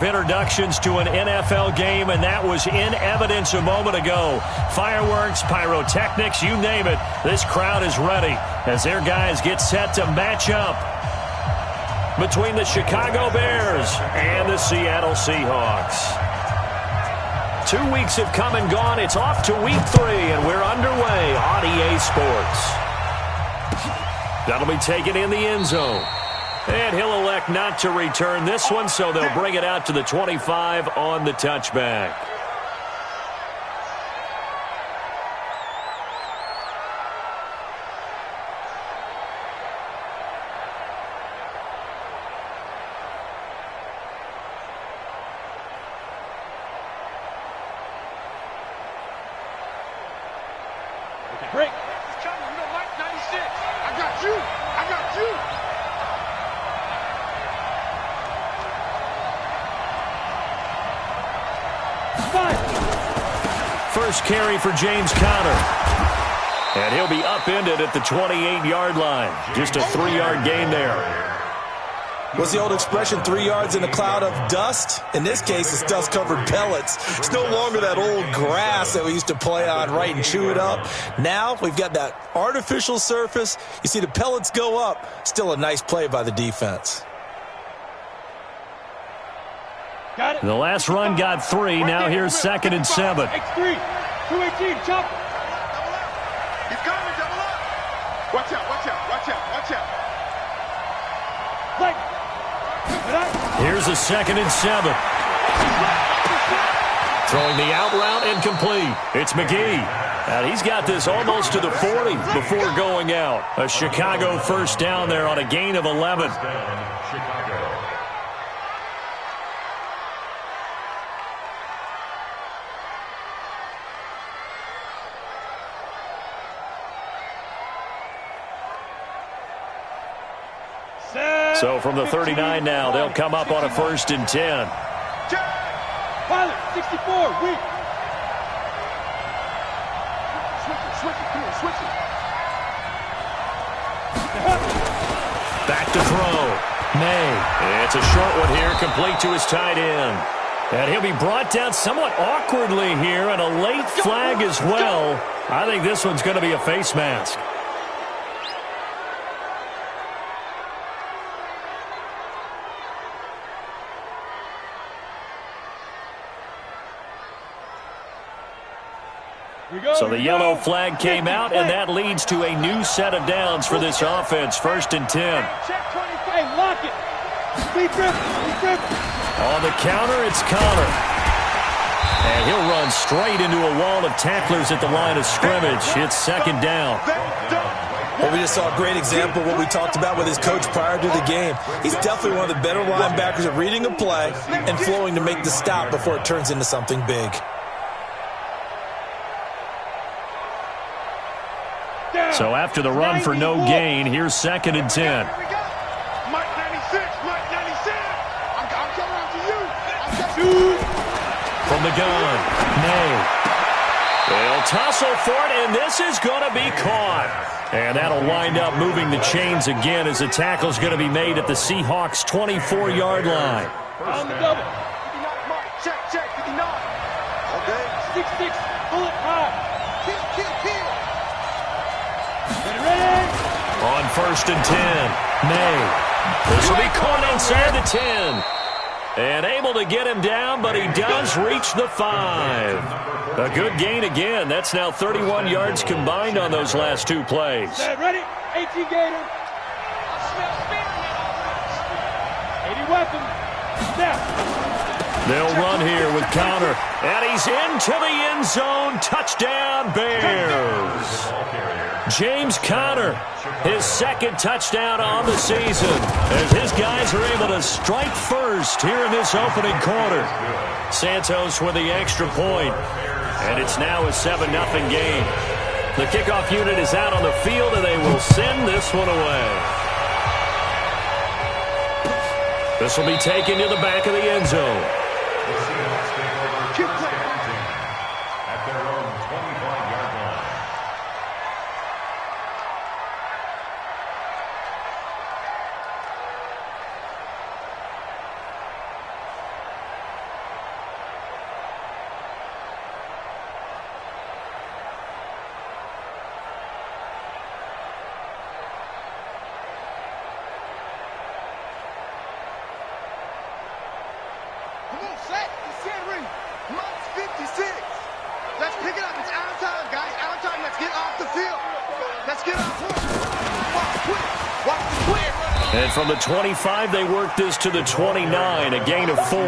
Introductions to an NFL game, and that was in evidence a moment ago. Fireworks, pyrotechnics, you name it. This crowd is ready as their guys get set to match up between the Chicago Bears and the Seattle Seahawks. 2 weeks have come and gone. It's off to week 3, and we're underway on EA Sports. That'll be taken in the end zone. And he'll elect not to return this one, so they'll bring it out to the 25 on the touchback. Break. It's coming. You know, Mike 96. I got you. I got you. First carry for James Conner. And he'll be upended at the 28-yard line. Just a 3-yard gain there. What's the old expression, 3 yards in a cloud of dust? In this case, it's dust-covered pellets. It's no longer that old grass that we used to play on, right, and chew it up. Now we've got that artificial surface. You see the pellets go up. Still a nice play by the defense. Got it. The last run got 3. Now here's 2nd and 7. X3. 218. Chop. He's coming. Double up. Watch out. Watch out. Watch out. Watch out. Play. Here's a 2nd and 7. Throwing the out route incomplete. It's McGee. And he's got this almost to the 40 before going out. A Chicago first down there on a gain of 11. So from the 39 now, they'll come up on a 1st and 10. Pilot, 64, weak. Switch it, come on, switch it. Back to throw. May. It's a short one here, complete to his tight end. And he'll be brought down somewhat awkwardly here, and a late flag as well. I think this one's going to be a face mask. So the yellow flag came out, and that leads to a new set of downs for this offense. 1st and 10. Check 25, lock it. On the counter, it's Conner. And he'll run straight into a wall of tacklers at the line of scrimmage. It's 2nd down. Well, we just saw a great example of what we talked about with his coach prior to the game. He's definitely one of the better linebackers at reading a play and flowing to make the stop before it turns into something big. So after the run for no gain, here's 2nd and 10. Mike 96, Mike 96. I'm coming out to you. From the gun, May. They'll tussle for it, and this is going to be caught. And that'll wind up moving the chains again as the tackle's going to be made at the Seahawks' 24-yard line. On the double. 59, Mike. Check, 59. Okay. 6-6, bullet high. Kill. On 1st and 10, May. This will be caught inside the 10. And able to get him down, but he does reach the 5. A good gain again. That's now 31 yards combined on those last 2 plays. Ready? 18 Gator. 80 weapon. Snap. They'll run here with Conner. And he's into the end zone. Touchdown, Bears. James Conner, his 2nd touchdown on the season, as his guys are able to strike first here in this opening quarter. Santos with the extra point, and it's now a 7-0 game. The kickoff unit is out on the field, and they will send this one away. This will be taken to the back of the end zone. At their own 25-yard line. Mark's 56. Let's pick it up. It's out time, guys. Out time. Let's get off the field. Let's get off. Watch quick. Watch the quick. And from the 25, they work this to the 29, a gain of 4.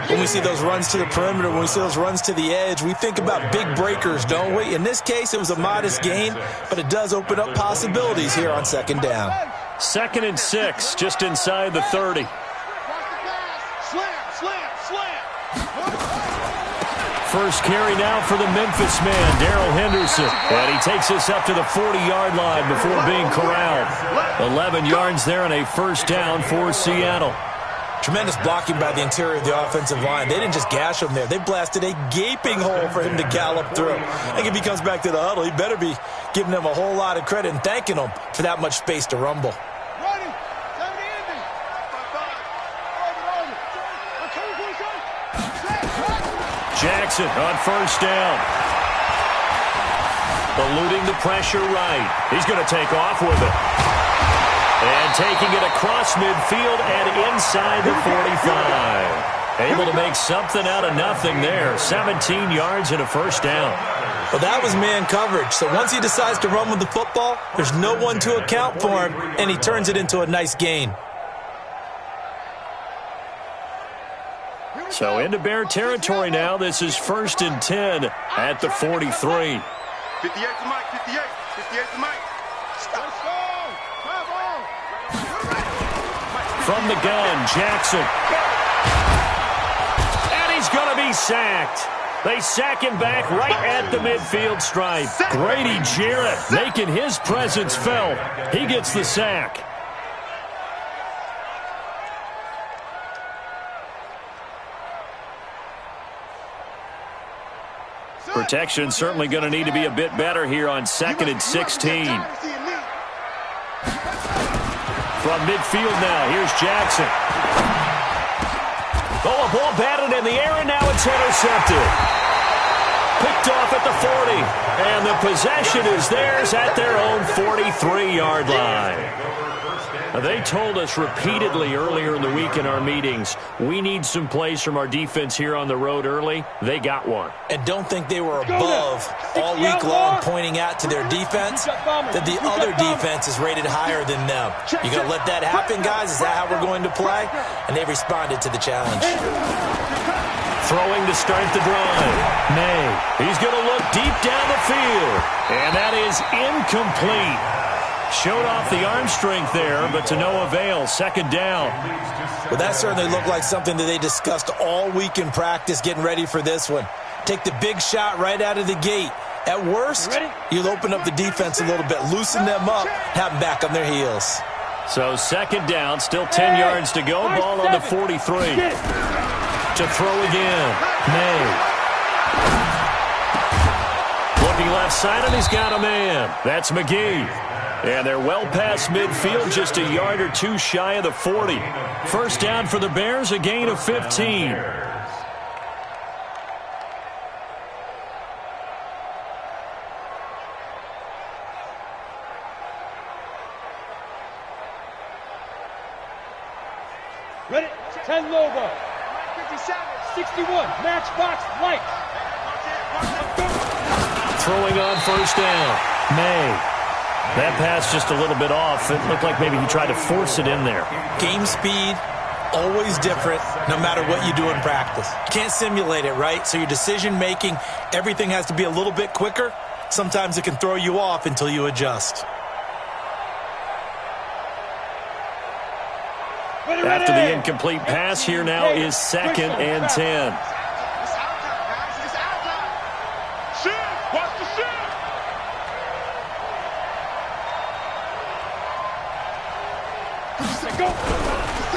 When we see those runs to the perimeter, when we see those runs to the edge, we think about big breakers, don't we? In this case, it was a modest gain, but it does open up possibilities here on second down. 2nd and 6, just inside the 30. First carry now for the Memphis man, Darrell Henderson. And he takes us up to the 40-yard line before being corralled. 11 yards there and a first down for Seattle. Tremendous blocking by the interior of the offensive line. They didn't just gash him there. They blasted a gaping hole for him to gallop through. I think if he comes back to the huddle, he better be giving them a whole lot of credit and thanking them for that much space to rumble. Jackson on first down. Eluding the pressure right. He's going to take off with it. And taking it across midfield and inside the 45. Able to make something out of nothing there. 17 yards and a first down. Well, that was man coverage. So once he decides to run with the football, there's no one to account for him, and he turns it into a nice gain. So into Bear territory now. This is 1st and 10 at the 43. 58 to Mike, 58. 58 to Mike. From the gun, Jackson. And he's going to be sacked. They sack him back right at the midfield stripe. Grady Jarrett making his presence felt. He gets the sack. Protection certainly going to need to be a bit better here on 2nd and 16. From midfield now, here's Jackson. Oh, a ball batted in the air, and now it's intercepted. Picked off at the 40, and the possession is theirs at their own 43-yard line. They told us repeatedly earlier in the week in our meetings, we need some plays from our defense here on the road early. They got one. And don't think they were above all week long pointing out to their defense that the other defense is rated higher than them. You going to let that happen, guys? Is that how we're going to play? And they responded to the challenge. Throwing to start the drive. May. He's going to look deep down the field. And that is incomplete. Showed off the arm strength there, but to no avail. 2nd down. Well, that certainly looked like something that they discussed all week in practice getting ready for this one. Take the big shot right out of the gate. At worst, you'll open up the defense a little bit, loosen them up, have them back on their heels. So 2nd down, still 10 yards to go. Ball on the 43. To throw again. May. Looking left side, and he's got a man. That's McGee. And they're well past midfield, just a yard or two shy of the 40. First down for the Bears, a gain of 15. Ready? 10 logo. 61, matchbox lights. Throwing on first down. May. That pass just a little bit off. It looked like maybe he tried to force it in there. Game speed, always different, no matter what you do in practice. You can't simulate it, right? So your decision-making, everything has to be a little bit quicker. Sometimes it can throw you off until you adjust. After the incomplete pass, here now is 2nd and 10.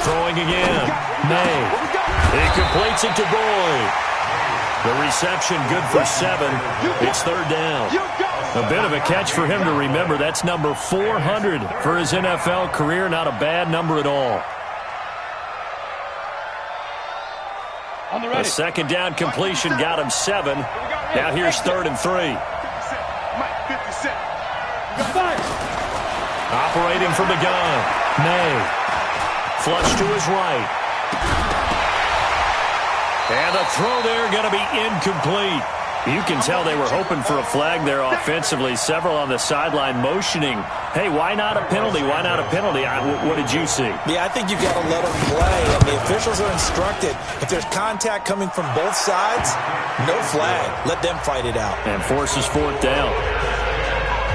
Throwing again. May. He completes it to Boyd. The reception good for 7. It's 3rd down. A bit of a catch for him to remember. That's number 400 for his NFL career. Not a bad number at all. A 2nd down completion got him 7. Now here's 3rd and 3. Operating from the gun. May. Flush to his right. the throw there going to be incomplete. You can tell they were hoping for a flag there offensively. Several on the sideline motioning, hey, why not a penalty? Why not a penalty? What did you see? Yeah, I think you've got to let them play. And the officials are instructed, if there's contact coming from both sides, no flag. Let them fight it out. And forces fourth down.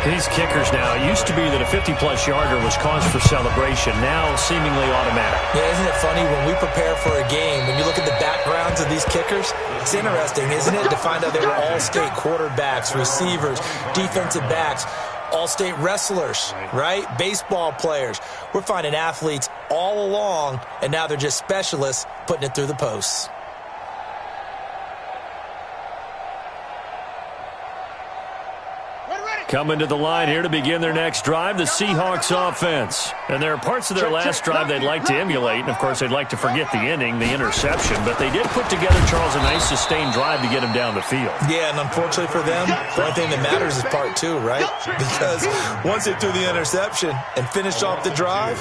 These kickers now, it used to be that a 50-plus yarder was cause for celebration. Now seemingly automatic. Yeah, isn't it funny when we prepare for a game, when you look at the backgrounds of these kickers, it's interesting, isn't it, to find out they were all-state quarterbacks, receivers, defensive backs, all-state wrestlers, right? Baseball players. We're finding athletes all along, and now they're just specialists putting it through the posts. Coming to the line here to begin their next drive, the Seahawks offense. And there are parts of their last drive they'd like to emulate. And, of course, they'd like to forget the inning, the interception. But they did put together, Charles, a nice sustained drive to get him down the field. Yeah, and unfortunately for them, the only thing that matters is part two, right? Because once they threw the interception and finished off the drive,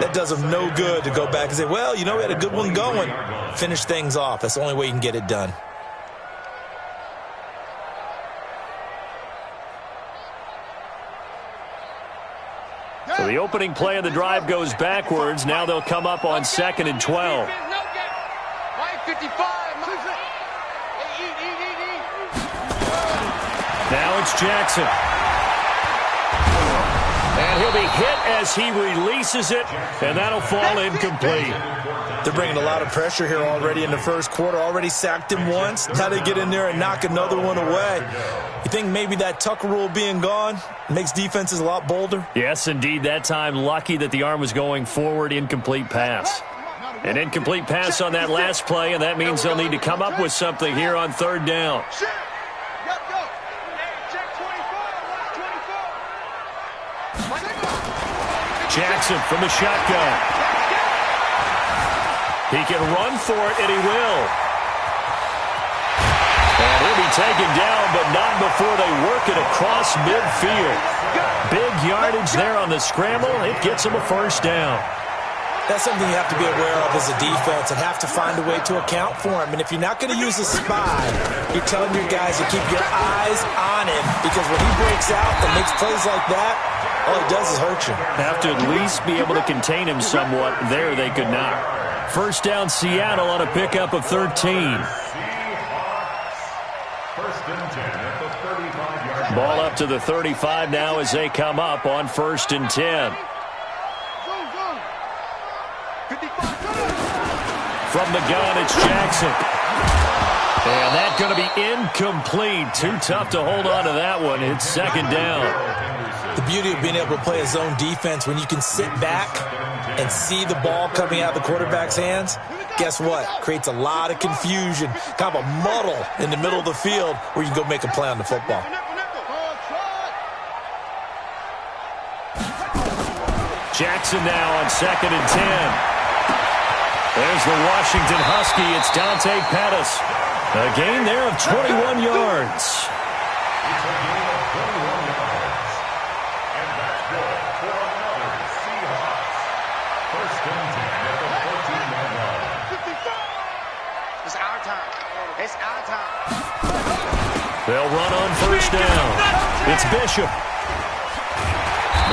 that does them no good to go back and say, well, you know, we had a good one going. Finish things off. That's the only way you can get it done. So the opening play of the drive goes backwards. Now they'll come up on 2nd and 12. Now it's Jackson. And he'll be hit as he releases it, and that'll fall incomplete. They're bringing a lot of pressure here already in the first quarter. Already sacked him once. Now they get in there and knock another one away. You think maybe that Tucker rule being gone makes defenses a lot bolder? Yes, indeed. That time, lucky that the arm was going forward. Incomplete pass. An incomplete pass on that last play, and that means they'll need to come up with something here on 3rd down. Jackson from the shotgun. He can run for it, and he will. And he'll be taken down, but not before they work it across midfield. Big yardage there on the scramble. It gets him a first down. That's something you have to be aware of as a defense and have to find a way to account for him. And if you're not going to use a spy, you're telling your guys to keep your eyes on him, because when he breaks out and makes plays like that, all he does is hurt you. Have to at least be able to contain him somewhat. There they could not. First down, Seattle on a pickup of 13. First and 10 at the 35-yard line. Ball up to the 35 now as they come up on 1st and 10. From the gun, it's Jackson. And that's going to be incomplete. Too tough to hold on to that one. It's 2nd down. The beauty of being able to play a zone defense, when you can sit back and see the ball coming out of the quarterback's hands, guess what? Creates a lot of confusion, kind of a muddle in the middle of the field where you can go make a play on the football. Jackson now on 2nd and 10. There's the Washington Husky. It's Dante Pettis. A gain there of 21 yards. It's a gain of 21 yards. And that's good for another Seahawks. First and 10 at the 14-yard line. It's our time. It's our time. They'll run on first down. It's Bishop.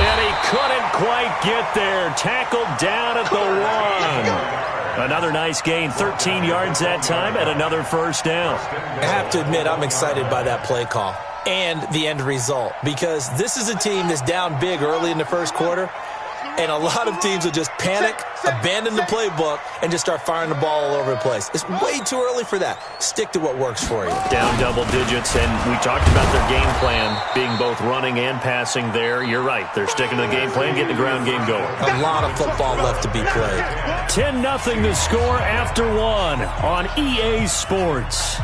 And he couldn't quite get there. Tackled down at the 1. Another nice gain, 13 yards that time, and another first down. I have to admit, I'm excited by that play call and the end result, because this is a team that's down big early in the first quarter, and a lot of teams will just panic, abandon the playbook, and just start firing the ball all over the place. It's way too early for that. Stick to what works for you. Down double digits, and we talked about their game plan being both running and passing there. You're right. They're sticking to the game plan, getting the ground game going. A lot of football left to be played. 10-0 the score after 1 on EA Sports.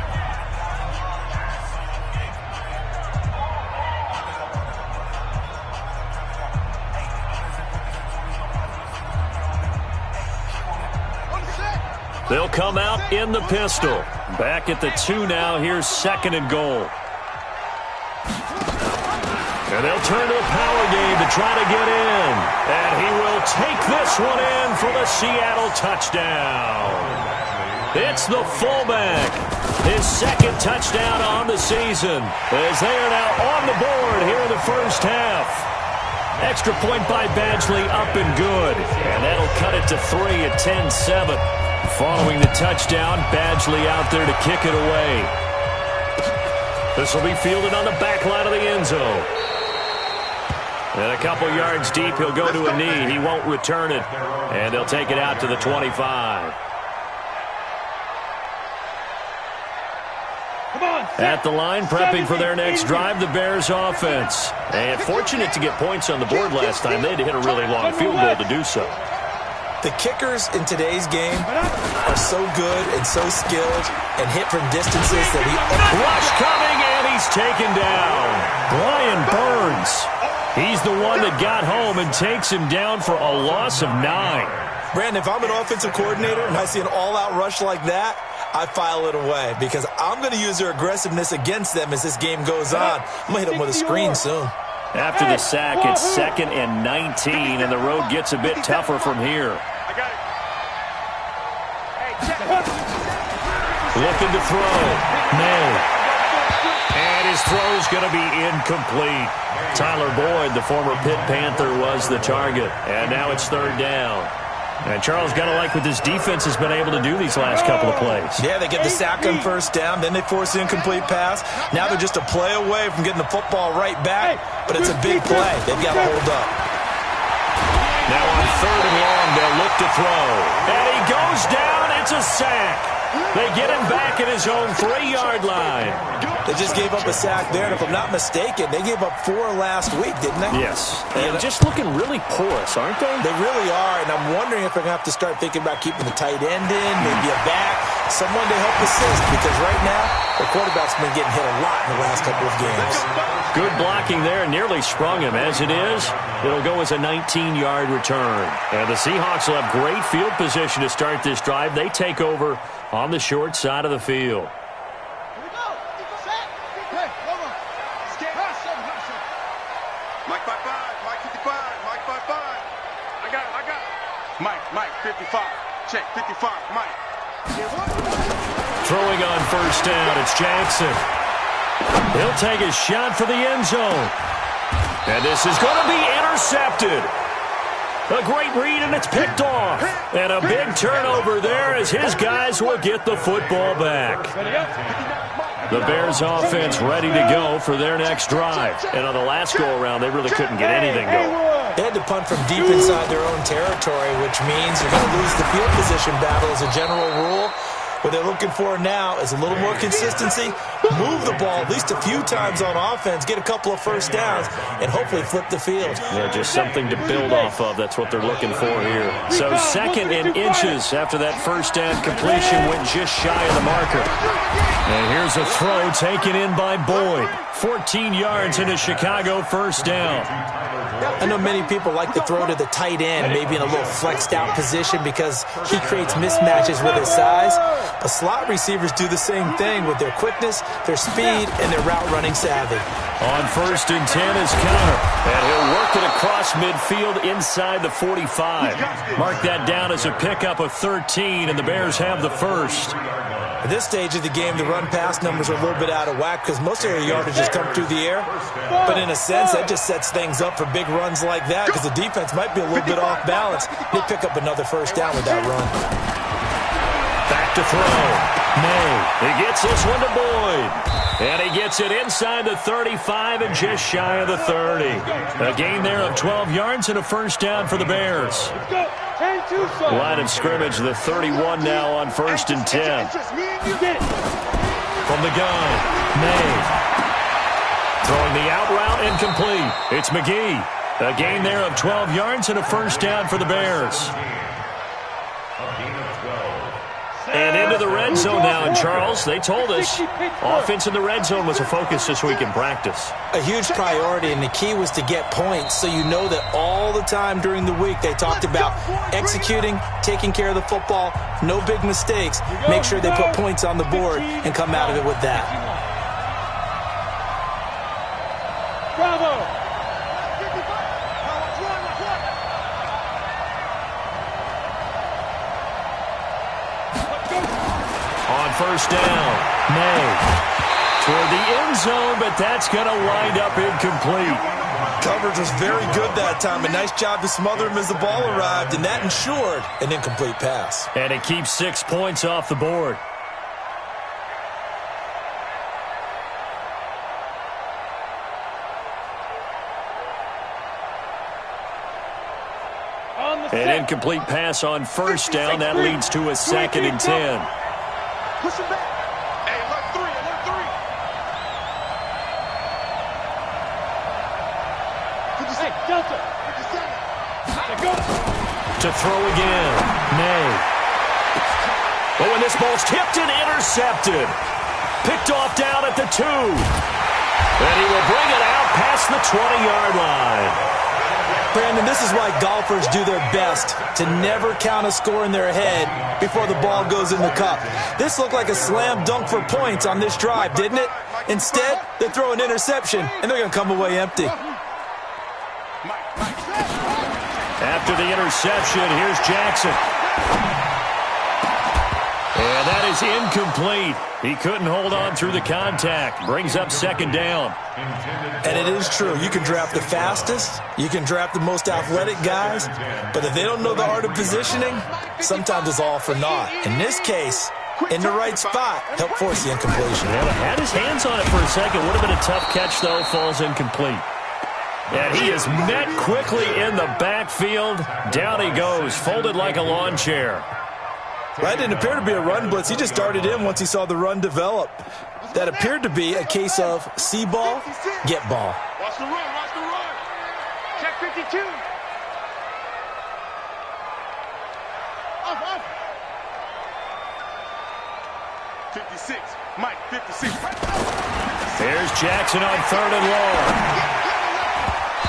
They'll come out in the pistol. Back at the 2 now. Here's 2nd and goal. And they'll turn to the power game to try to get in. And he will take this one in for the Seattle touchdown. It's the fullback. His second touchdown on the season, as they are now on the board here in the first half. Extra point by Badgley, up and good. And that'll cut it to 3 at 10-7. Following the touchdown, Badgley out there to kick it away. This will be fielded on the back line of the end zone. And a couple yards deep, he'll go to a knee. He won't return it. And they'll take it out to the 25. At the line, prepping for their next drive, the Bears offense. And fortunate to get points on the board last time. They had to hit a really long field goal to do so. The kickers in today's game are so good and so skilled and hit from distances that Rush coming, and he's taken down. Brian Burns. He's the one that got home and takes him down for a loss of 9. Brandon, if I'm an offensive coordinator and I see an all-out rush like that, I file it away because I'm going to use their aggressiveness against them as this game goes on. I'm going to hit them with a screen soon. After the sack, it's 2nd and 19, and the road gets a bit tougher from here. Looking to throw. May. And his throw's going to be incomplete. Tyler Boyd, the former Pitt Panther, was the target. And now it's 3rd down. And Charles got to like what this defense has been able to do these last couple of plays. Yeah, they get the sack on 1st down, then they force the incomplete pass. Now they're just a play away from getting the football right back, but it's a big play. They've got to hold up. Now on 3rd and long, they'll look to throw. And he goes down. It's a sack. They get him back at his own 3-yard line. They just gave up a sack there, and if I'm not mistaken, they gave up 4 last week, didn't they? Yes. And just looking really porous, aren't they? They really are, and I'm wondering if they're going to have to start thinking about keeping the tight end in, maybe a back, someone to help assist, because right now, the quarterback's been getting hit a lot in the last couple of games. Good blocking there, nearly sprung him. As it is, it'll go as a 19-yard return. And the Seahawks will have great field position to start this drive. They take over on the short side of the field. Mike 55, Mike 55, Mike 55. I got it. Mike 55. Check 55, Mike. Throwing on 1st down, it's Jackson. He'll take a shot for the end zone. And this is going to be intercepted. A great read, and it's picked off. And a big turnover there as his guys will get the football back. The Bears offense ready to go for their next drive. And on the last go-around, they really couldn't get anything going. They had to punt from deep inside their own territory, which means you're going to lose the field position battle as a general rule. What they're looking for now is a little more consistency, move the ball at least a few times on offense, get a couple of 1st downs, and hopefully flip the field. Yeah, just something to build off of. That's what they're looking for here. So 2nd and inches after that 1st down completion went just shy of the marker. And here's a throw taken in by Boyd. 14 yards into Chicago, 1st down. I know many people like to throw to the tight end, maybe in a little flexed out position because he creates mismatches with his size. But slot receivers do the same thing with their quickness, their speed, and their route running savvy. On 1st and 10 is Connor. And he'll work it across midfield inside the 45. Mark that down as a pickup of 13, and the Bears have the 1st. At this stage of the game, the run-pass numbers are a little bit out of whack because most of their yardages come through the air. But in a sense, that just sets things up for big runs like that because the defense might be a little bit off balance. They pick up another 1st down with that run. Back to throw. May. He gets this one to Boyd. And he gets it inside the 35 and just shy of the 30. A gain there of 12 yards and a 1st down for the Bears. Line of scrimmage, the 31 now on 1st and 10. From the gun, May. Throwing the out route incomplete. It's McGee. A gain there of 12 yards and a 1st down for the Bears. And into the red zone now, and Charles, they told us offense in the red zone was a focus this week in practice. A huge priority, and the key was to get points, so you know that all the time during the week they talked about executing, taking care of the football, no big mistakes, make sure they put points on the board and come out of it with that. Bravo! first down. May toward the end zone, but that's going to wind up incomplete. Coverage was very good that time. A nice job to smother him as the ball arrived, and that ensured an incomplete pass. And it keeps 6 points off the board. An incomplete pass on first down. That leads to a 2nd and 10. Push him back. Hey, alert 3, alert 3. Hey, Delta. 57. Go. To throw again. May. Oh, and this ball's tipped and intercepted. Picked off down at the 2. And he will bring it out past the 20-yard line. Brandon, this is why golfers do their best to never count a score in their head before the ball goes in the cup. This looked like a slam dunk for points on this drive, didn't it? Instead, they throw an interception, and they're going to come away empty. After the interception, here's Jackson. And that is incomplete. He couldn't hold on through the contact. Brings up 2nd down. And it is true. You can draft the fastest. You can draft the most athletic guys. But if they don't know the art of positioning, sometimes it's all for naught. In this case, in the right spot, help force the incompletion. Yeah, had his hands on it for a second. Would have been a tough catch, though. Falls incomplete. And he is met quickly in the backfield. Down he goes, folded like a lawn chair. That didn't appear to be a run blitz. He just darted in once he saw the run develop. That appeared to be a case of see ball, get ball. Watch the run, watch the run. Check 52. Up. 56. Mike, 56. There's Jackson on 3rd and long.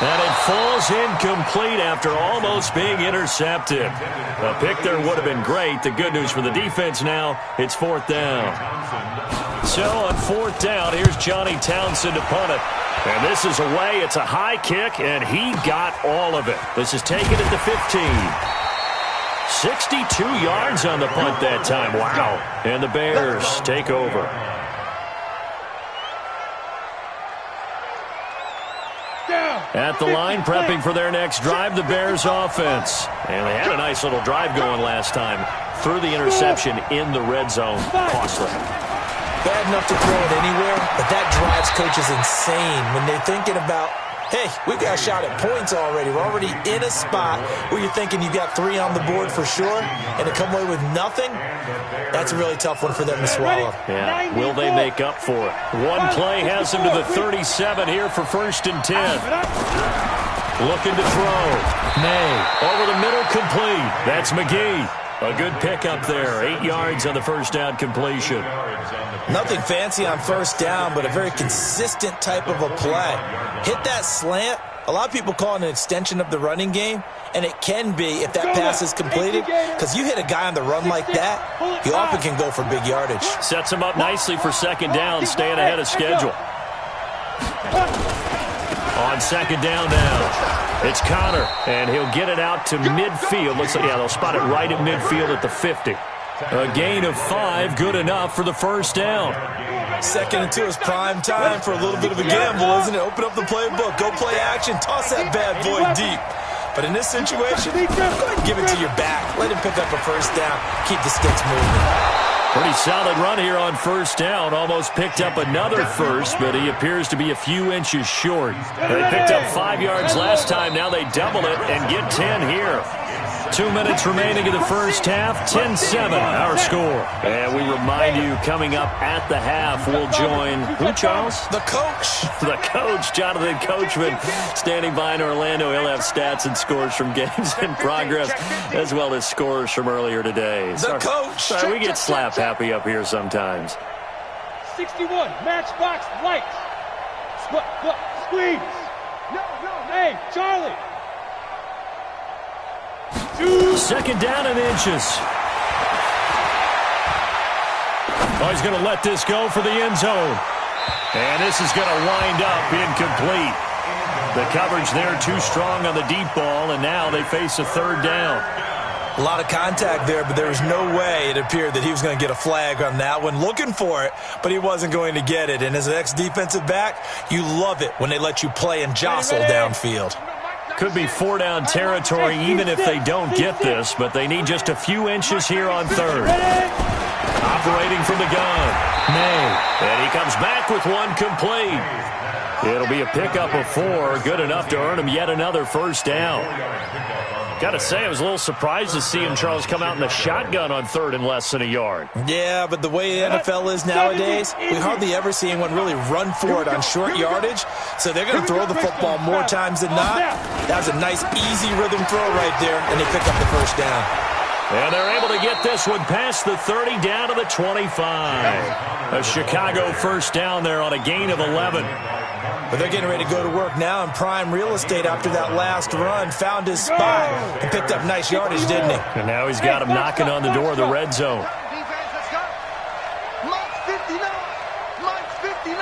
And it falls incomplete after almost being intercepted. A pick there would have been great. The good news for the defense now, it's 4th down. So on 4th down, here's Johnny Townsend to punt it. And this is away. It's a high kick, and he got all of it. This is taken at the 15. 62 yards on the punt that time. Wow. And the Bears take over. At the line, prepping for their next drive, the Bears offense. And they had a nice little drive going last time. Threw the interception in the red zone. Costly. Bad enough to throw it anywhere, but that drives coaches insane when they're thinking about, hey, we got a shot at points already. We're already in a spot where you're thinking you got 3 on the board for sure, and to come away with nothing, that's a really tough one for them to swallow. Yeah, will they make up for it? One play has them to the 37 here for 1st and 10. Looking to throw. May over the middle, complete. That's McGee. A good pickup there. 8 yards on the first down completion. Nothing fancy on first down, but a very consistent type of a play. Hit that slant. A lot of people call it an extension of the running game, and it can be if that pass is completed, because you hit a guy on the run like that, he often can go for big yardage. Sets him up nicely for 2nd down, staying ahead of schedule. On 2nd down now, it's Connor, and he'll get it out to midfield. Looks like, yeah, they'll spot it right at midfield at the 50. A gain of 5, good enough for the first down. 2nd and 2 is prime time for a little bit of a gamble, isn't it? Open up the playbook, go play action, toss that bad boy deep. But in this situation, go ahead and give it to your back. Let him pick up a first down, keep the sticks moving. Pretty solid run here on first down. Almost picked up another first, but he appears to be a few inches short. They picked up 5 yards last time. Now they double it and get 10 here. 2 minutes remaining in the first half. 10-7, our score. And we remind you, coming up at the half, we'll join, who, Charles? The coach. The coach, Jonathan Coachman, standing by in Orlando. He'll have stats and scores from games in progress, as well as scores from earlier today. The coach. Sorry, we get slap happy up here sometimes. 61, matchbox lights. Squeeze. No. Hey, Charlie. 2nd down and inches. Oh, he's going to let this go for the end zone. And this is going to wind up incomplete. The coverage there too strong on the deep ball, and now they face a 3rd down. A lot of contact there, but there was no way it appeared that he was going to get a flag on that one. Looking for it, but he wasn't going to get it. And as an ex-defensive back, you love it when they let you play and jostle downfield. Could be 4-down territory even if they don't get this, but they need just a few inches here on third. Operating from the gun, May, and he comes back with one complete. It'll be a pickup of 4, good enough to earn him yet another first down. Got to say, I was a little surprised to see him, Charles, come out in the shotgun on third and less than a yard. Yeah, but the way the NFL is nowadays, we hardly ever see anyone really run for it on short yardage, so they're going to throw the football more times than not. That was a nice, easy rhythm throw right there, and they pick up the first down. And they're able to get this one past the 30 down to the 25. A Chicago first down there on a gain of 11. But they're getting ready to go to work now in prime real estate after that last run. Found his spot and picked up nice yardage, didn't he? And now he's got him knocking on the door of the red zone. Defense, let's go. Mike's 59. Mike's 59.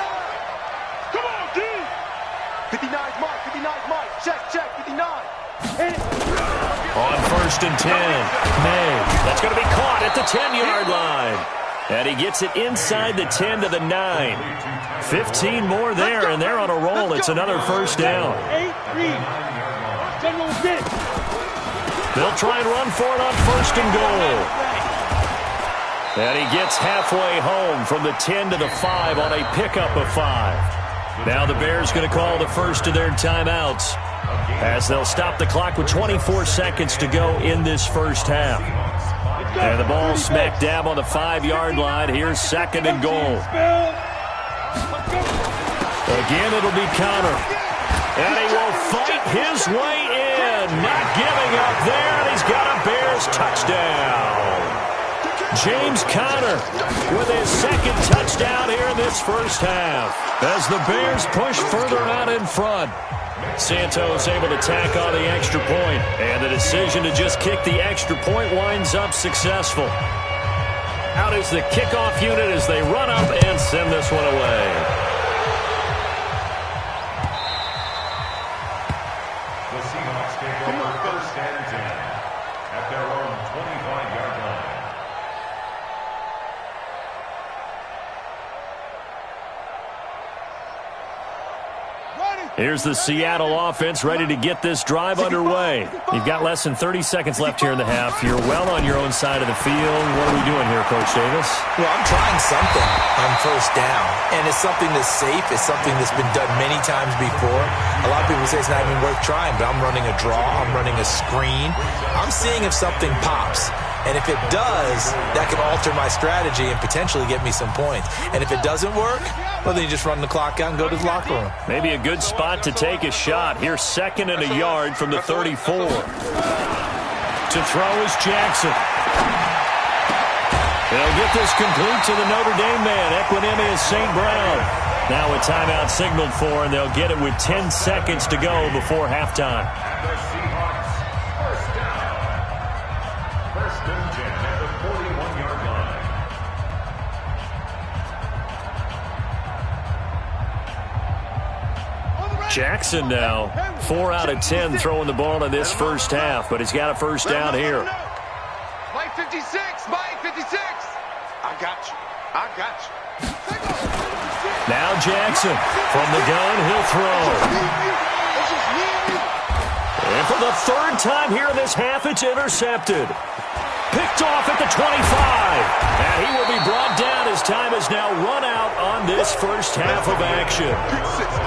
Come on, D. 59's Mike. 59's Mike. Check, 59. On first and 10, May. That's going to be caught at the 10-yard line. And he gets it inside the 10 to the 9. 15 more there, and they're on a roll. It's another first down. They'll try and run for it on first and goal. And he gets halfway home from the 10 to the 5 on a pickup of 5. Now the Bears going to call the first of their timeouts as they'll stop the clock with 24 seconds to go in this first half. And the ball smack dab on the 5-yard line. Here's second and goal. Again, it'll be Connor. And he will fight his way in. Not giving up there, and he's got a Bears touchdown. James Conner with his second touchdown here in this first half. As the Bears push further out in front. Santos able to tack on the extra point, and the decision to just kick the extra point winds up successful. Out is the kickoff unit as they run up and send this one away. The Seahawks take over first and 10 at their own 25-yard line. Here's the Seattle offense ready to get this drive underway. You've got less than 30 seconds left here in the half. You're well on your own side of the field. What are we doing here, Coach Davis? Well, I'm trying something on first down, and it's something that's safe. It's something that's been done many times before. A lot of people say it's not even worth trying, but I'm running a draw. I'm running a screen. I'm seeing if something pops. And if it does, that can alter my strategy and potentially get me some points. And if it doesn't work, well, then you just run the clock out and go to the locker room. Maybe a good spot to take a shot. Here's second and a yard from the 34. To throw is Jackson. They'll get this complete to the Notre Dame man. Equanimous St. Brown. Now a timeout signaled for, and they'll get it with 10 seconds to go before halftime. The Seahawks first down. First and 10 at the 41-yard line. Jackson now, 4 out of 10 throwing the ball in this first half, but he's got a first down here. Mike 56, Mike 56. I got you. Now Jackson from the gun, he'll throw. And for the third time here in this half, it's intercepted. Picked off at the 25. And he will be brought down as time has now run out on this first half of action.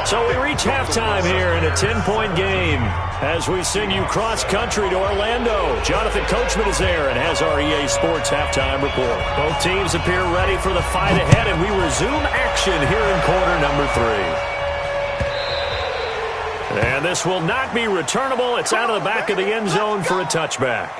So we reach halftime here in a 10-point game as we send you cross-country to Orlando. Jonathan Coachman is there and has our EA Sports halftime report. Both teams appear ready for the fight ahead, and we resume action here in quarter number 3. And this will not be returnable. It's out of the back of the end zone for a touchback.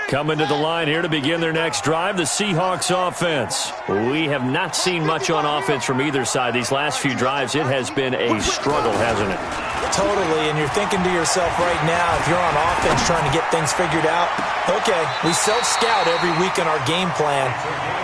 Coming to the line here to begin their next drive, the Seahawks offense. We have not seen much on offense from either side. These last few drives, it has been a struggle, hasn't it? Totally, and you're thinking to yourself right now, if you're on offense trying to get things figured out, okay, we self-scout every week in our game plan.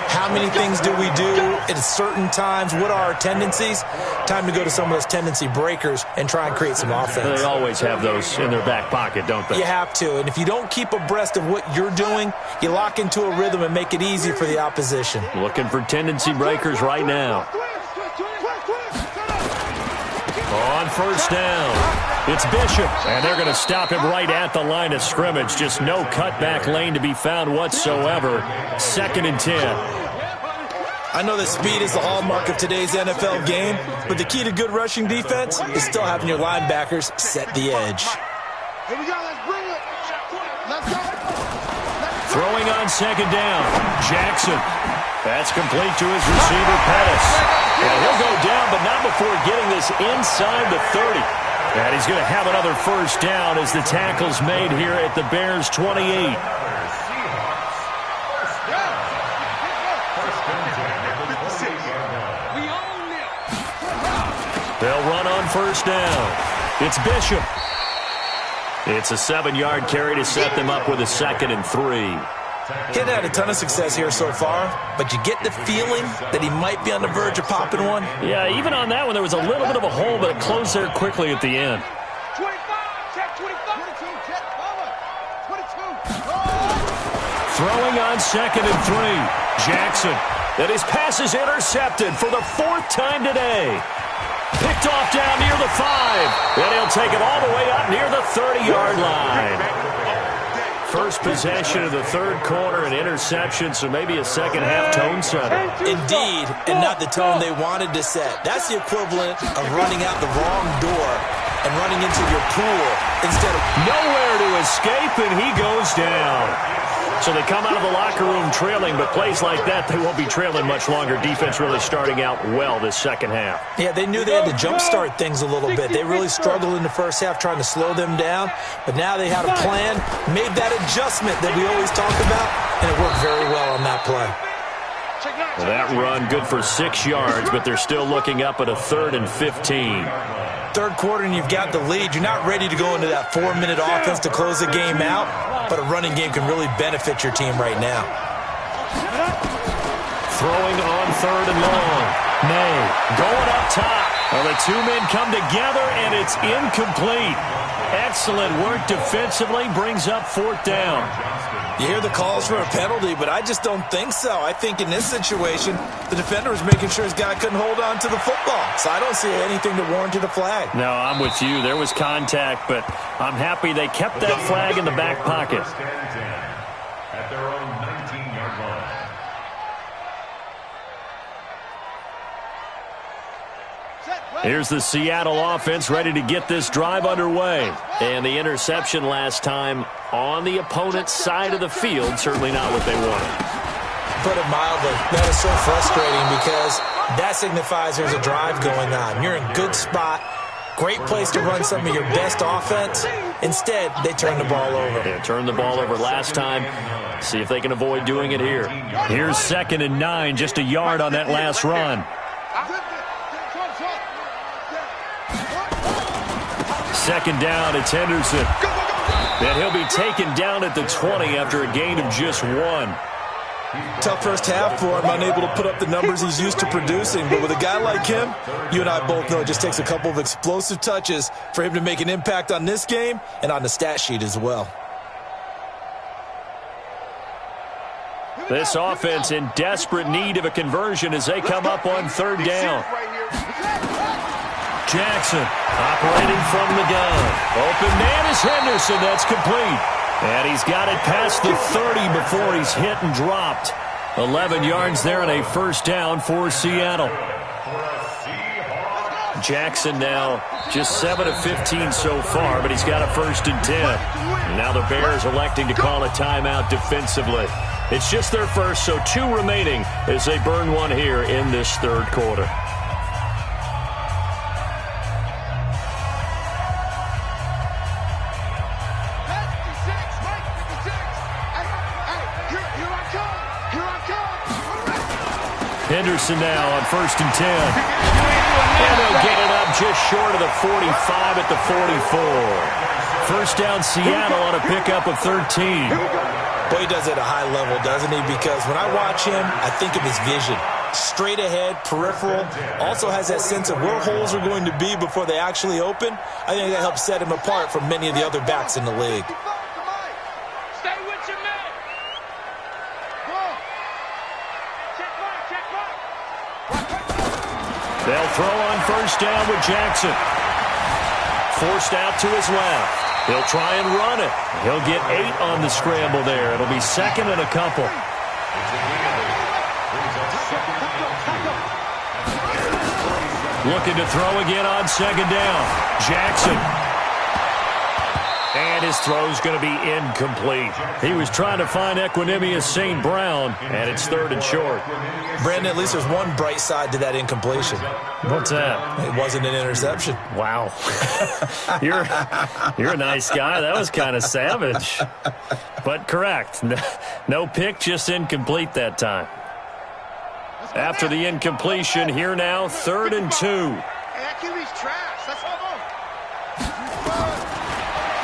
How many things do we do at certain times? What are our tendencies? Time to go to some of those tendency breakers and try and create some offense. They always have those in their back pocket, don't they? You have to, and if you don't keep abreast of what you're doing, you lock into a rhythm and make it easy for the opposition. Looking for tendency breakers right now. On first down, it's Bishop, and they're going to stop him right at the line of scrimmage. Just no cutback lane to be found whatsoever. 2nd and 10. I know that speed is the hallmark of today's NFL game, but the key to good rushing defense is still having your linebackers set the edge. Here we go, let's bring it. Let's go. Throwing on 2nd down, Jackson. That's complete to his receiver, Pettis. And he'll go down, but not before getting this inside the 30. And he's going to have another first down as the tackle's made here at the Bears' 28. They'll run on first down. It's Bishop. It's a 7-yard carry to set them up with a 2nd and 3. He hadn't had a ton of success here so far, but you get the feeling that he might be on the verge of popping one. Yeah, even on that one, there was a little bit of a hole, but it closed there quickly at the end. 25, check 25, 22, check, 22. Throwing on 2nd and 3. Jackson. And his pass is intercepted for the 4th time today. Picked off down near the 5. And he'll take it all the way up near the 30-yard line. First possession of the 3rd quarter, an interception, so maybe a second-half tone setter. Indeed, and not the tone they wanted to set. That's the equivalent of running out the wrong door and running into your pool instead of nowhere to escape, and he goes down. So they come out of the locker room trailing, but plays like that, they won't be trailing much longer. Defense really starting out well this second half. Yeah, they knew they had to jumpstart things a little bit. They really struggled in the first half trying to slow them down, but now they had a plan, made that adjustment that we always talk about, and it worked very well on that play. Well, that run good for 6 yards, but they're still looking up at a 3rd and 15. 3rd quarter and you've got the lead. You're not ready to go into that 4-minute offense to close the game out, but a running game can really benefit your team right now. Throwing on 3rd and long. May going up top. Well, the 2 men come together, and it's incomplete. Excellent work defensively, brings up 4th down. You hear the calls for a penalty, but I just don't think so. I think in this situation, the defender was making sure his guy couldn't hold on to the football. So I don't see anything to warrant a flag. No, I'm with you. There was contact, but I'm happy they kept that flag in the back pocket. At their own 19-yard line. Here's the Seattle offense ready to get this drive underway. And the interception last time on the opponent's side of the field, certainly not what they wanted. Put it mildly, that is so frustrating because that signifies there's a drive going on. You're in good spot, great place to run some of your best offense. Instead, they turn the ball over. They turned the ball over last time. See if they can avoid doing it here. Here's 2nd and 9, just a yard on that last run. 2nd down, it's Henderson. And he'll be taken down at the 20 after a gain of just 1. Tough first half for him, unable to put up the numbers he's used to producing. But with a guy like him, you and I both know it just takes a couple of explosive touches for him to make an impact on this game and on the stat sheet as well. This offense in desperate need of a conversion as they come up on 3rd down. Jackson operating from the gun. Open man is Henderson. That's complete. And he's got it past the 30 before he's hit and dropped. 11 yards there and a first down for Seattle. Jackson now just 7 of 15 so far, but he's got a 1st and 10. And now the Bears electing to call a timeout defensively. It's just their first, so 2 remaining as they burn one here in this 3rd quarter. Henderson now on 1st and 10. And they'll get it up just short of the 45 at the 44. First down, Seattle on a pickup of 13. Boy, he does it at a high level, doesn't he? Because when I watch him, I think of his vision. Straight ahead, peripheral, also has that sense of where holes are going to be before they actually open. I think that helps set him apart from many of the other backs in the league. Stay with your man. Check mark. They'll throw on first down with Jackson. Forced out to his left. He'll try and run it. He'll get 8 on the scramble there. It'll be second and a couple. Looking to throw again on second down. Jackson. And his throw's going to be incomplete. He was trying to find Equanimous St. Brown, and it's third and short. Brandon, at least there's one bright side to that incompletion. What's that? It wasn't an interception. Wow. You're a nice guy. That was kind of savage. But correct. No pick, just incomplete that time. After the incompletion, here now, 3rd and 2. Hey, that QB's trash. Let's go.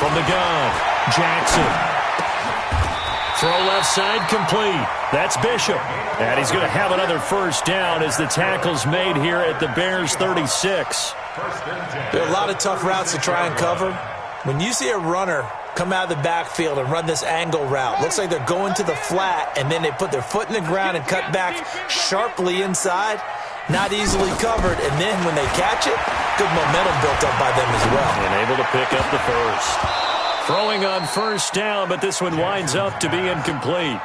From the gun, Jackson. Throw left side complete. That's Bishop. And he's going to have another first down as the tackle's made here at the Bears' 36. There are a lot of tough routes to try and cover. When you see a runner come out of the backfield and run this angle route, looks like they're going to the flat, and then they put their foot in the ground and cut back sharply inside. Not easily covered, and then when they catch it, good momentum built up by them as well. And able to pick up the first. Throwing on first down, but this one winds up to be incomplete.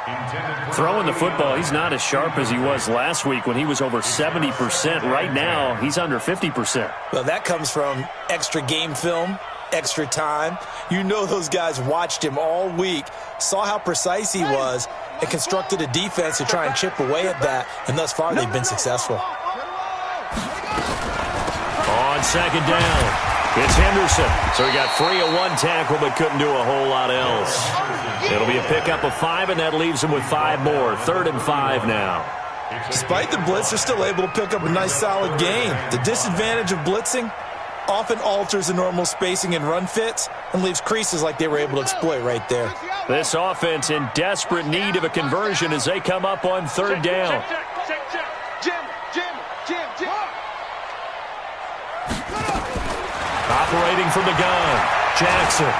Throwing the football, he's not as sharp as he was last week when he was over 70%. Right now, he's under 50%. Well, that comes from extra game film, extra time. You know those guys watched him all week, saw how precise he was, and constructed a defense to try and chip away at that, and thus far they've been successful. On second down, it's Henderson. So he got free of one tackle but couldn't do a whole lot else. It'll be a pickup of 5, and that leaves him with 5 more. 3rd and 5 now. Despite the blitz, they're still able to pick up a nice solid gain. The disadvantage of blitzing often alters the normal spacing and run fits and leaves creases like they were able to exploit right there. This offense in desperate need of a conversion as they come up on 3rd down. Operating from the gun, Jackson.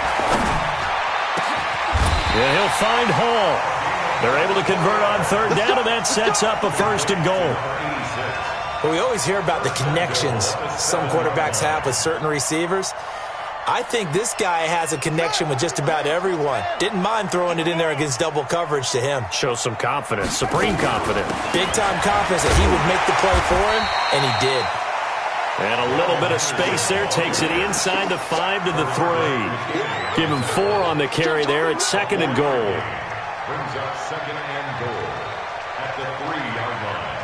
And he'll find Hall. They're able to convert on 3rd down, and that sets up a 1st and goal. Well, we always hear about the connections some quarterbacks have with certain receivers. I think this guy has a connection with just about everyone. Didn't mind throwing it in there against double coverage to him. Shows some confidence, supreme confidence. Big-time confidence that he would make the play for him, and he did. And a little bit of space there takes it inside the 5 to the 3. Give him 4 on the carry there at 2nd and goal. Brings up 2nd and goal at the 3-yard line.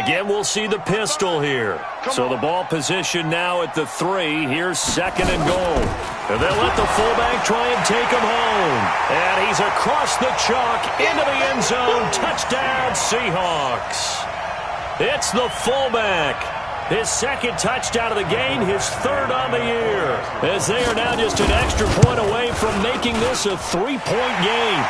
Again, we'll see the pistol here. So the ball position now at the 3. Here's 2nd and goal. And they'll let the fullback try and take him home. And he's across the chalk into the end zone. Touchdown, Seahawks. It's the fullback. His 2nd touchdown of the game, his 3rd on the year. As they are now just an extra point away from making this a 3-point game.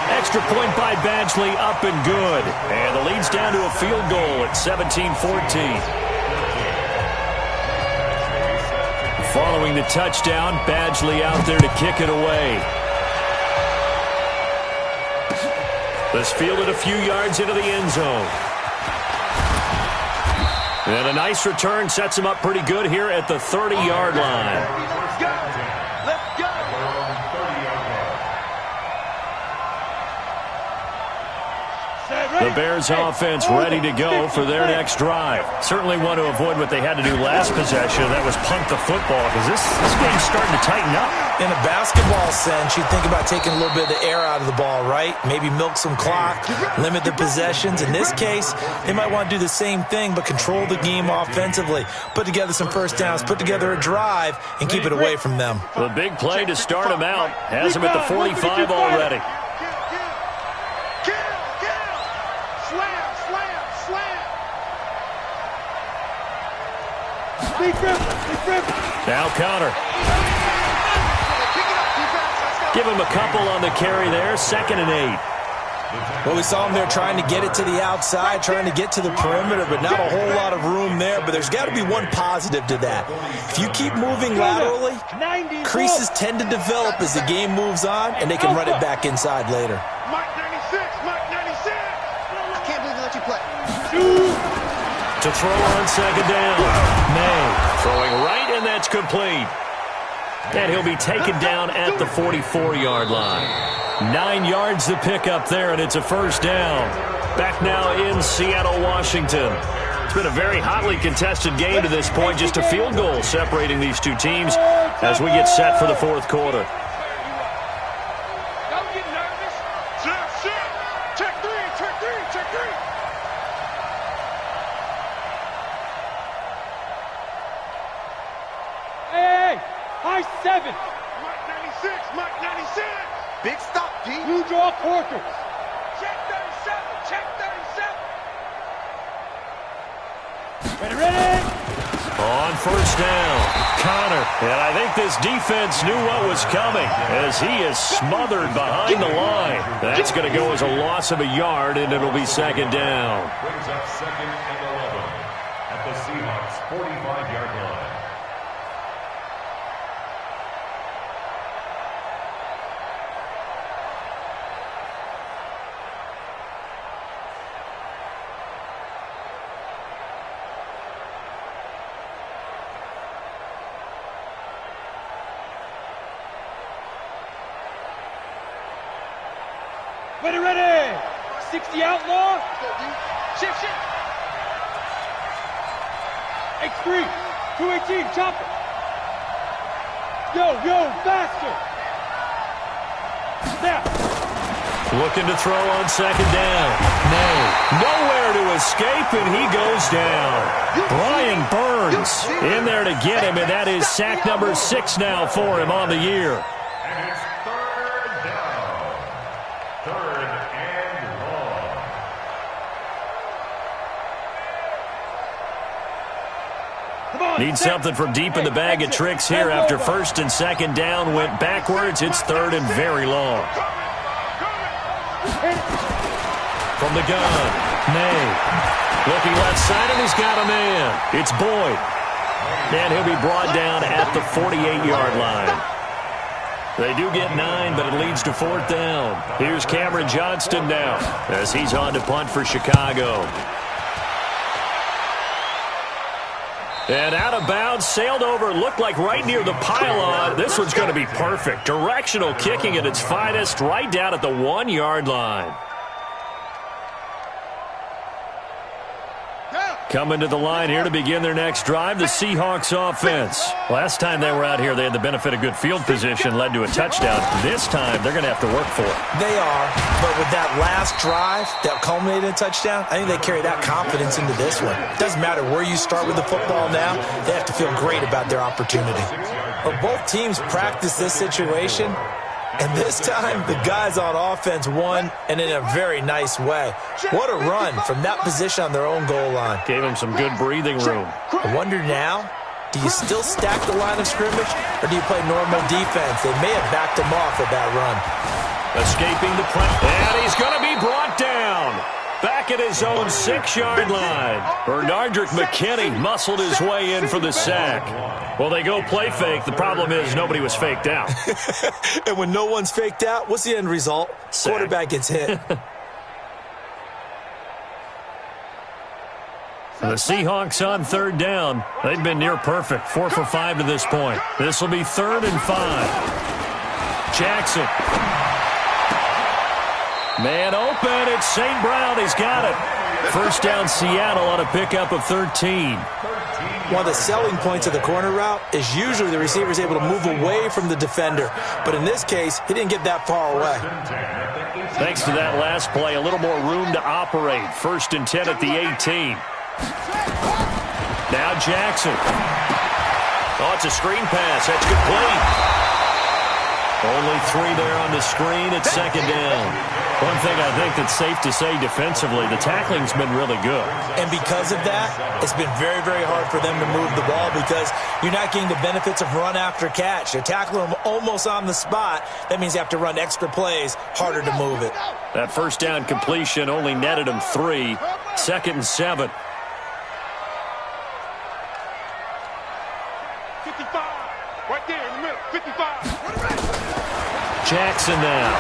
Extra point by Badgley, up and good. And the lead's down to a field goal at 17-14. Following the touchdown, Badgley out there to kick it away. This fielded a few yards into the end zone. And a nice return sets him up pretty good here at the 30-yard line. Let's go. Let's go. The Bears offense ready to go for their next drive. Certainly want to avoid what they had to do last possession. That was punt the football, because this game's starting to tighten up. In a basketball sense, you'd think about taking a little bit of the air out of the ball, right? Maybe milk some clock, limit the possessions. In this case, they might want to do the same thing, but control the game offensively. Put together some first downs, put together a drive, and keep it away from them. The big play to start him out has him at the 45 already. Now Connor. Give him a couple on the carry there. 2nd and 8. Well, we saw him there trying to get it to the outside, trying to get to the perimeter, but not a whole lot of room there. But there's got to be one positive to that. If you keep moving laterally, creases tend to develop as the game moves on, and they can run it back inside later. Mike 96, Mike 96. I can't believe they let you play. To throw on 2nd down. May throwing right, and that's complete. And he'll be taken down at the 44-yard line. 9 yards to pick up there, and it's a first down. Back now in Seattle, Washington. It's been a very hotly contested game to this point. Just a field goal separating these two teams as we get set for the fourth quarter. Don't get nervous. Check three. Hey, high 7. Mike 96. Big stop, P. You draw quarters. Check 37. Ready. On first down, Connor. And I think this defense knew what was coming as he is smothered behind the line. That's going to go as a loss of a yard, and it'll be 2nd down. Brings up 2nd and 11 at the Seahawks' 45-yard line. Ready. 60 outlaw. Shift. X3. 218, chopper. Yo, faster. Snap. Looking to throw on 2nd down. Nowhere to escape, and he goes down. Brian Burns in there to get him, and that is sack number 6 now for him on the year. And it's 3rd down. 3rd and long. Need something from deep in the bag of tricks here after 1st and 2nd down went backwards. It's 3rd and very long. From the gun, May. Looking left side, and he's got a man. It's Boyd. And he'll be brought down at the 48-yard line. They do get 9, but it leads to 4th down. Here's Cameron Johnston now as he's on to punt for Chicago. And out of bounds, sailed over, looked like right near the pylon. This one's going to be perfect. Directional kicking at its finest, right down at the 1-yard line. Coming to the line here to begin their next drive, the Seahawks offense. Last time they were out here, they had the benefit of good field position, led to a touchdown. This time, they're going to have to work for it. They are, but with that last drive that culminated in a touchdown, I think they carry that confidence into this one. It doesn't matter where you start with the football now, they have to feel great about their opportunity. But both teams practice this situation, and this time the guys on offense won, and in a very nice way. What a run from that position on their own goal line. Gave them some good breathing room. I wonder now, do you still stack the line of scrimmage, or do you play normal defense? They may have backed him off with that run. Escaping the press, and he's going to be brought down. Back at his own 6-yard line. Bernardrick McKinney muscled his way in for the sack. Well, they go play fake. The problem is nobody was faked out. And when no one's faked out, what's the end result? Sack. Quarterback gets hit. The Seahawks on 3rd down. They've been near perfect. 4 for 5 to this point. This will be 3rd and 5. Jackson. Man open. It's St. Brown. He's got it. First down Seattle on a pickup of 13. One of the selling points of the corner route is usually the receiver is able to move away from the defender. But in this case, he didn't get that far away. Thanks to that last play, a little more room to operate. First and 10 at the 18. Now Jackson. Oh, it's a screen pass. That's complete. Only 3 there on the screen at second down. One thing I think that's safe to say defensively, the tackling's been really good. And because of that, it's been very, very hard for them to move the ball because you're not getting the benefits of run after catch. You're tackling them almost on the spot. That means you have to run extra plays, harder to move it. That first down completion only netted him 3. Second and 7. 55. Right there in the middle. 55. Jackson now.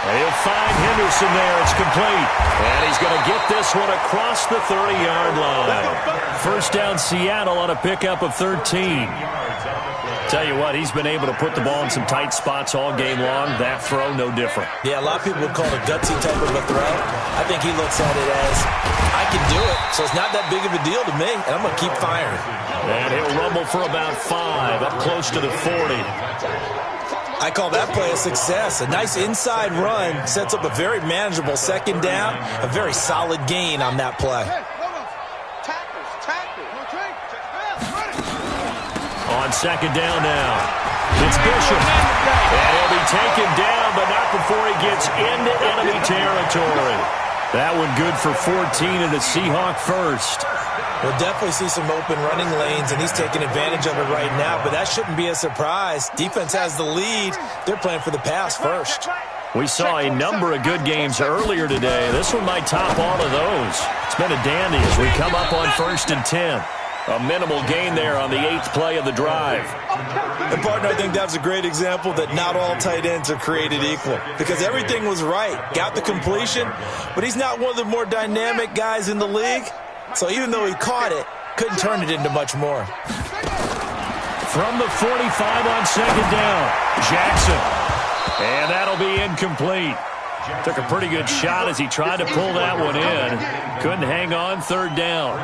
And he'll find Henderson there. It's complete. And he's going to get this one across the 30-yard line. First down Seattle on a pickup of 13. Tell you what, he's been able to put the ball in some tight spots all game long. That throw, no different. Yeah, a lot of people would call it a gutsy type of a throw. I think he looks at it as, I can do it, so it's not that big of a deal to me, and I'm going to keep firing. And he'll rumble for about 5, up close to the 40. I call that play a success. A nice inside run sets up a very manageable second down, a very solid gain on that play. On second down now, it's Bishop. And he'll be taken down, but not before he gets into enemy territory. That one good for 14 and a Seahawk first. We'll definitely see some open running lanes, and he's taking advantage of it right now, but that shouldn't be a surprise. Defense has the lead. They're playing for the pass first. We saw a number of good games earlier today. This one might top all of those. It's been a dandy as we come up on first and 10. A minimal gain there on the 8th play of the drive. And, partner, I think that was a great example that not all tight ends are created equal because everything was right. Got the completion, but he's not one of the more dynamic guys in the league. So even though he caught it, couldn't turn it into much more. From the 45 on second down, Jackson. And that'll be incomplete. Took a pretty good shot as he tried to pull that one in. Couldn't hang on, third down.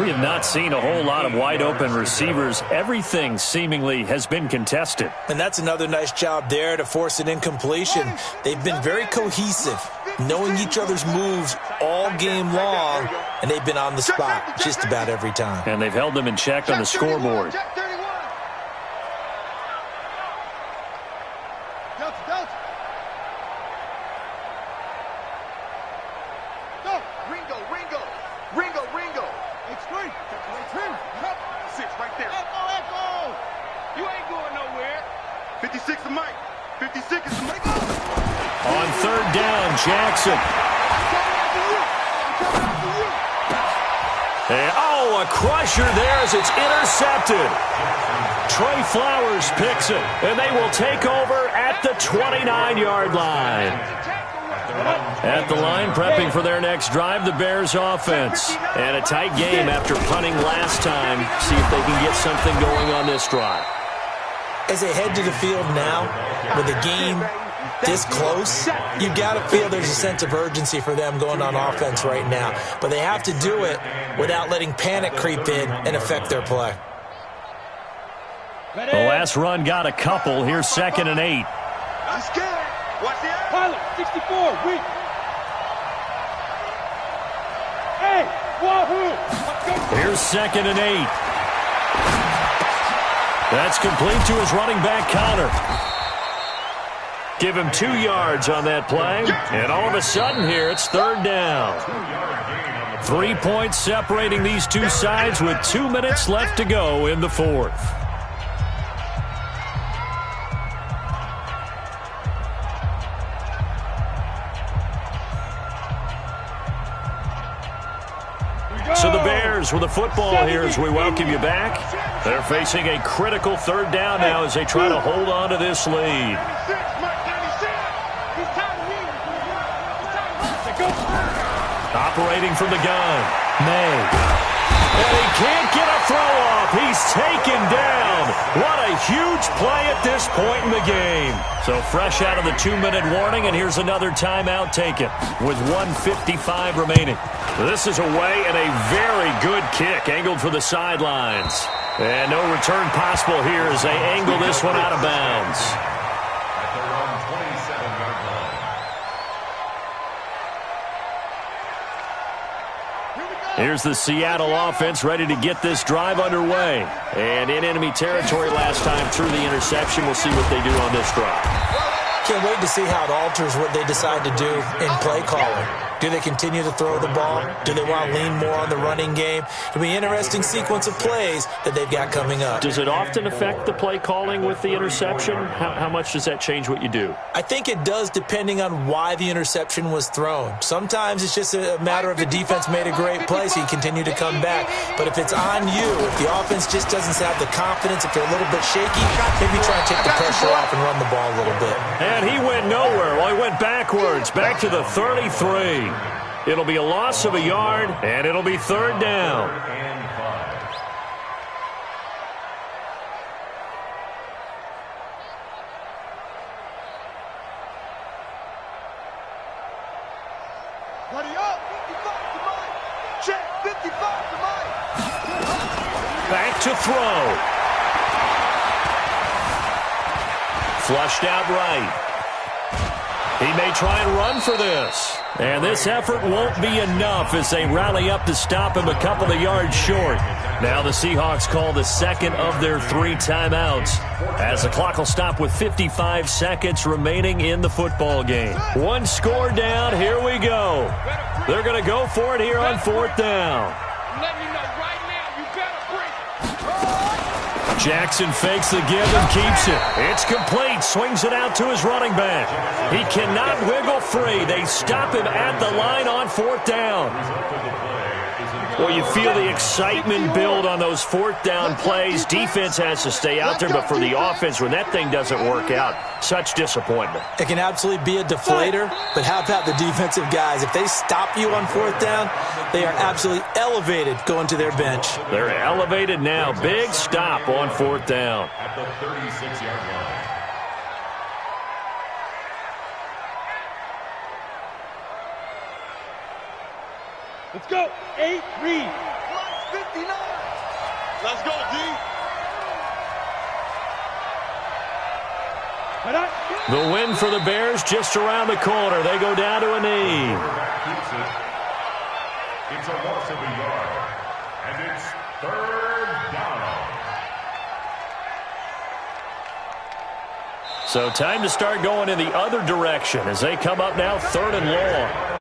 We have not seen a whole lot of wide open receivers. Everything seemingly has been contested. And that's another nice job there to force an incompletion. They've been very cohesive, knowing each other's moves all game long, and they've been on the spot just about every time. And they've held them in check on the scoreboard. Ringo. It's 3. 6 right there. Echo. You ain't going nowhere. 56 to Mike. 56 is to Mike. On third down, Jackson. And, a crusher there as it's intercepted. Trey Flowers picks it, and they will take over at the 29-yard line. At the line, prepping for their next drive, the Bears offense. And a tight game after punting last time. See if they can get something going on this drive. As they head to the field now, with the game this close, you've got to feel there's a sense of urgency for them going on offense right now. But they have to do it without letting panic creep in and affect their play. The last run got a couple. Here's second and 8. I'm scared. Watch the eye. Pilot, 64, weak. Hey, wahoo! Here's second and 8. That's complete to his running back, Connor. Give him 2 yards on that play. And all of a sudden here, it's third down. 3 points separating these two sides with 2 minutes left to go in the fourth. So the Bears with the football here as we welcome you back. They're facing a critical third down now as they try to hold on to this lead. Operating from the gun, May. And he can't get a throw off. He's taken down. What a huge play at this point in the game. So fresh out of the 2-minute warning, and here's another timeout taken with 1:55 remaining. This is away and a very good kick angled for the sidelines. And no return possible here as they angle this one out of bounds. At their own 27-yard line. Here's the Seattle offense ready to get this drive underway. And in enemy territory last time through the interception. We'll see what they do on this drive. Can't wait to see how it alters what they decide to do in play calling. Do they continue to throw the ball? Do they want to lean more on the running game? It'll be an interesting sequence of plays that they've got coming up. Does it often affect the play calling with the interception? How much does that change what you do? I think it does depending on why the interception was thrown. Sometimes it's just a matter of the defense made a great play, so you continue to come back. But if it's on you, if the offense just doesn't have the confidence, if they're a little bit shaky, maybe try and take the pressure off and run the ball a little bit. And he went nowhere. Well, he went backwards, back to the 33. It'll be a loss of a yard, and it'll be third down. And 5. Buddy up. 55 to Mike. Check. 55 to Mike. Back to throw. Flushed out right. He may try and run for this. And this effort won't be enough as they rally up to stop him a couple of yards short. Now the Seahawks call the second of their 3 timeouts as the clock will stop with 55 seconds remaining in the football game. 1 score down. Here we go. They're going to go for it here on 4th down. I'm letting you know right now, you better bring it. Jackson fakes the give and keeps it. It's complete. Swings it out to his running back. He cannot wiggle free. They stop him at the line on 4th down. Well, you feel the excitement build on those 4th down plays. Defense has to stay out there, but for the offense, when that thing doesn't work out, such disappointment. It can absolutely be a deflator, but how about the defensive guys? If they stop you on 4th down, they are absolutely elevated going to their bench. They're elevated now. Big stop on 4th down. At the 36-yard line. Let's go. 8, read. 59. Let's go, D. The win for the Bears just around the corner. They go down to a knee. Keeps it. It's a loss of a yard. And it's 3rd down. So time to start going in the other direction as they come up now 3rd and long.